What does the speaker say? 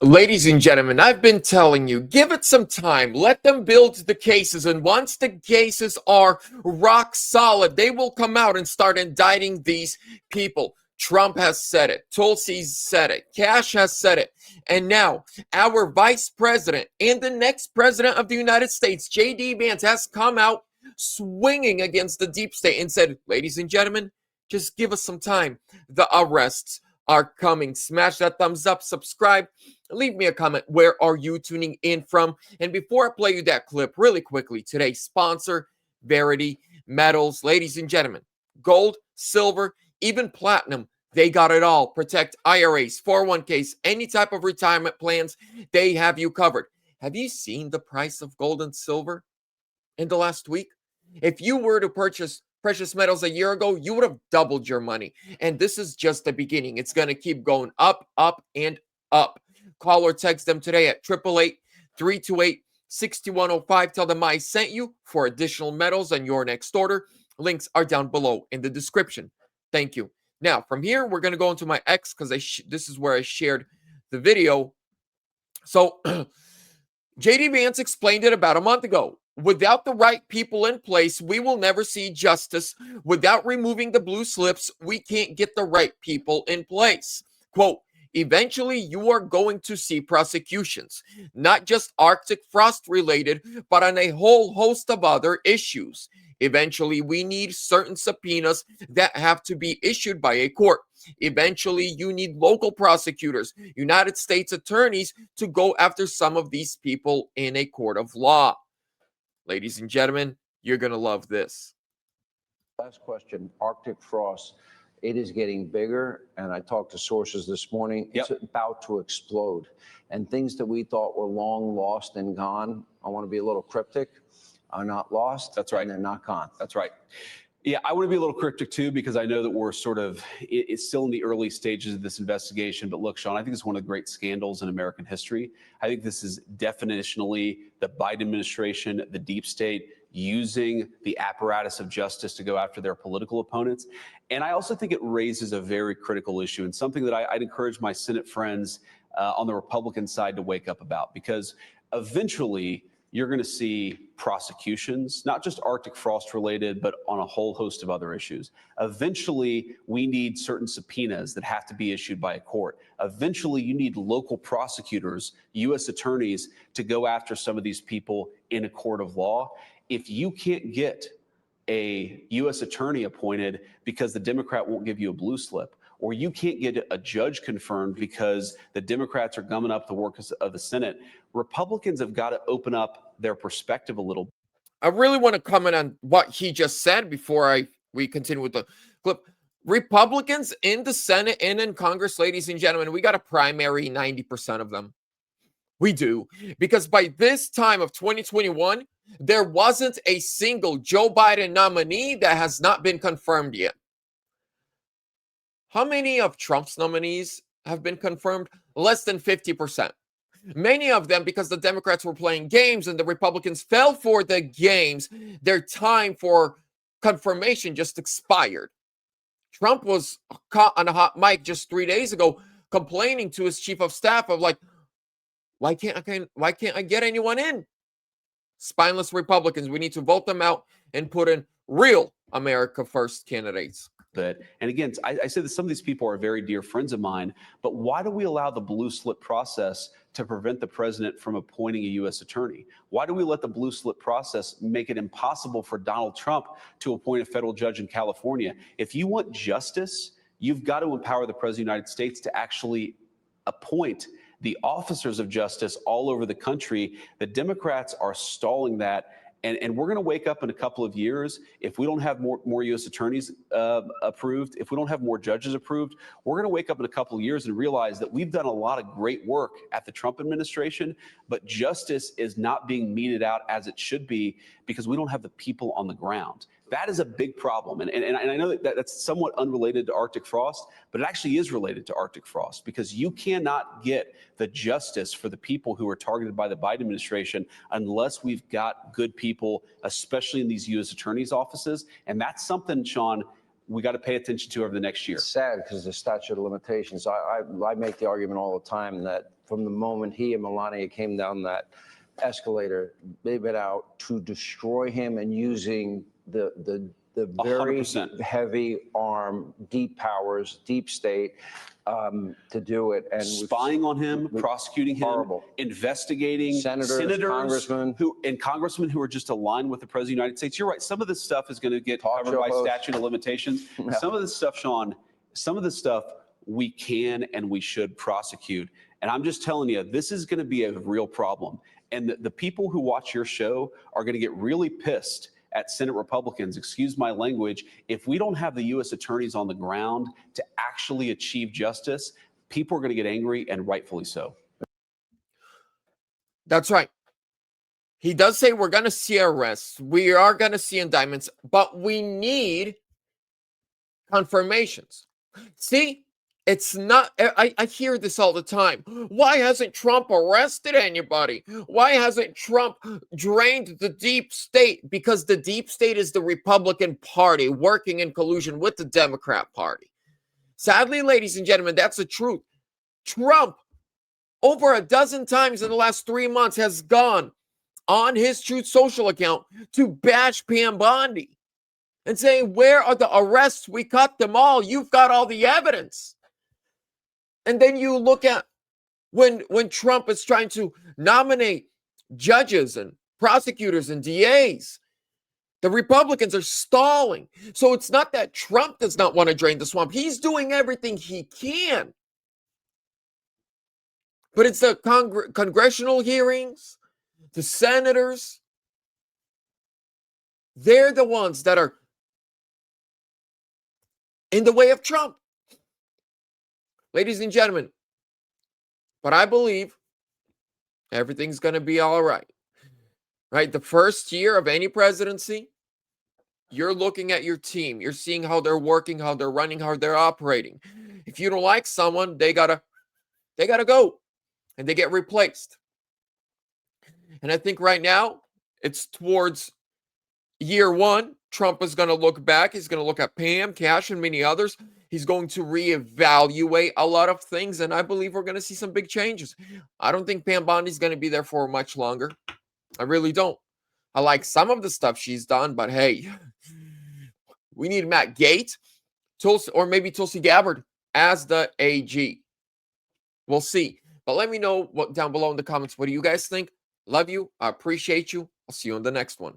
Ladies and gentlemen, I've been telling you, give it some time. Let them build the cases. And once the cases are rock solid, they will come out and start indicting these people. Trump has said it. Tulsi's said it. Cash has said it. And now our vice president and the next president of the United States, J.D. Vance, has come out swinging against the deep state and said, ladies and gentlemen, just give us some time. The arrests are coming. Smash that thumbs up, subscribe. Leave me a comment. Where are you tuning in from? And before I play you that clip really quickly, today's sponsor, Verity Metals. Ladies and gentlemen, gold, silver, even platinum, they got it all. Protect IRAs, 401ks, any type of retirement plans, they have you covered. Have you seen the price of gold and silver in the last week? If you were to purchase precious metals a year ago, you would have doubled your money. And this is just the beginning. It's going to keep going up, up, and up. Call or text them today at 888-328-6105. Tell them I sent you for additional metals on your next order. Links are down below in the description. Thank you. Now, from here, we're going to go into my X because this is where I shared the video. So, J.D. Vance explained it about a month ago. Without the right people in place, we will never see justice. Without removing the blue slips, we can't get the right people in place. Quote, eventually, you are going to see prosecutions, not just Arctic frost related, but on a whole host of other issues. Eventually, we need certain subpoenas that have to be issued by a court. Eventually, you need local prosecutors, United States attorneys to go after some of these people in a court of law. Ladies and gentlemen, you're going to love this. Last question, Arctic frost. It is getting bigger, and I talked to sources this morning. It's about to explode. And things that we thought were long lost and gone, I want to be a little cryptic, are not lost. That's right. And they're not gone. That's right. Yeah, I want to be a little cryptic too, because I know that we're it's still in the early stages of this investigation. But look, Sean, I think it's one of the great scandals in American history. I think this is definitionally the Biden administration, the deep state, using the apparatus of justice to go after their political opponents. And I also think it raises a very critical issue, and something that I'd encourage my Senate friends on the Republican side to wake up about, because eventually you're going to see prosecutions, not just Arctic frost related, but on a whole host of other issues. Eventually, we need certain subpoenas that have to be issued by a court. Eventually, you need local prosecutors, U.S. attorneys, to go after some of these people in a court of law. If you can't get a U.S. attorney appointed because the Democrat won't give you a blue slip, or you can't get a judge confirmed because the Democrats are gumming up the work of the Senate, Republicans have got to open up their perspective a little. I really want to comment on what he just said before we continue with the clip. Republicans in the Senate and in Congress, ladies and gentlemen, we got a primary 90% of them. We do. Because by this time of 2021, there wasn't a single Joe Biden nominee that has not been confirmed yet. How many of Trump's nominees have been confirmed? Less than 50%. Many of them, because the Democrats were playing games and the Republicans fell for the games, their time for confirmation just expired. Trump was caught on a hot mic just 3 days ago complaining to his chief of staff of like, why can't I get anyone in? Spineless Republicans, we need to vote them out and put in real America First candidates. And again, I say that some of these people are very dear friends of mine, but why do we allow the blue slip process to prevent the president from appointing a U.S. attorney? Why do we let the blue slip process make it impossible for Donald Trump to appoint a federal judge in California? If you want justice, you've got to empower the president of the United States to actually appoint the officers of justice all over the country. The Democrats are stalling that. And we're going to wake up in a couple of years if we don't have more U.S. attorneys approved, if we don't have more judges approved. We're going to wake up in a couple of years and realize that we've done a lot of great work at the Trump administration, but justice is not being meted out as it should be because we don't have the people on the ground. That is a big problem. And I know that that's somewhat unrelated to Arctic frost, but it actually is related to Arctic frost because you cannot get the justice for the people who are targeted by the Biden administration unless we've got good people, especially in these U.S. attorneys' offices. And that's something, Sean, we got to pay attention to over the next year. It's sad because the statute of limitations. I make the argument all the time that from the moment he and Melania came down that escalator, they've been out to destroy him and using the very 100%. heavy arm, deep powers, deep state to do it. And spying on him, prosecuting him, horrible. Investigating Senators, congressmen who are just aligned with the President of the United States. You're right. Some of this stuff is going to get Talk covered show by hosts. statute of limitations. Yeah. Some of this stuff, Sean, some of this stuff we can and we should prosecute. And I'm just telling you, this is going to be a real problem. And the people who watch your show are going to get really pissed at Senate Republicans, excuse my language, if we don't have the U.S. attorneys on the ground to actually achieve justice. People are going to get angry, and rightfully so. That's right. He does say we're going to see arrests. We are going to see indictments, but we need confirmations. See, it's not, I hear this all the time. Why hasn't Trump arrested anybody? Why hasn't Trump drained the deep state? Because the deep state is the Republican Party working in collusion with the Democrat Party. Sadly, ladies and gentlemen, that's the truth. Trump, over a dozen times in the last 3 months, has gone on his Truth Social account to bash Pam Bondi and saying, where are the arrests? We cut them all. You've got all the evidence. And then you look at when Trump is trying to nominate judges and prosecutors and DAs, the Republicans are stalling. So it's not that Trump does not want to drain the swamp. He's doing everything he can. But it's the congressional hearings, the senators. They're the ones that are in the way of Trump. Ladies and gentlemen, but I believe everything's going to be all right. Right? The first year of any presidency, you're looking at your team. You're seeing how they're working, how they're running, how they're operating. If you don't like someone, they gotta go and they get replaced. And I think right now it's towards year one. Trump is going to look back. He's going to look at Pam, Cash, and many others. He's going to reevaluate a lot of things, and I believe we're going to see some big changes. I don't think Pam Bondi's going to be there for much longer. I really don't. I like some of the stuff she's done, but hey, we need Matt Gaetz, or maybe Tulsi Gabbard as the AG. We'll see. But let me know down below in the comments. What do you guys think? Love you. I appreciate you. I'll see you in the next one.